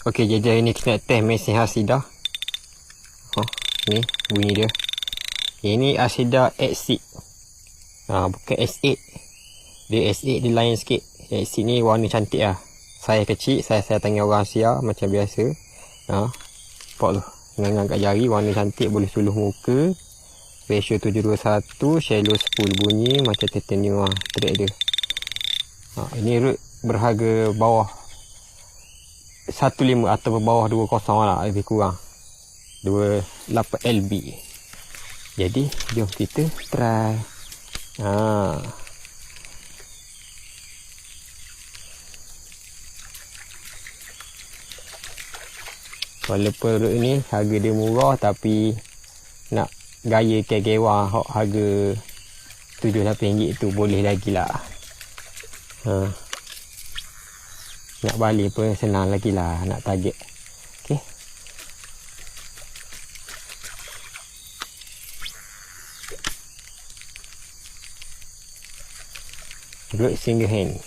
Okey, jadi hari ni kita nak test mesin Hasidah. Ni bunyi dia. Ini Hasidah X6. Bukan S8. Dia S8 dia lain sikit. X6 ni warna cantik lah. Saya kecil, saya tangan orang Asia macam biasa. Nampak tu. Dengan kat jari warna cantik, boleh suluh muka. Ratio 721, shallow 10, bunyi macam titanium track dia. Ini root berharga bawah 15 atau bawah 20 lah, lebih kurang 28 LB. Jadi jom kita try. Walaupun root ni harga dia murah, tapi nak gaya kegewa harga RM7-8 tu boleh lagi lah. Nak balik pun senang lagi lah, nak target. Okay. Root single hand.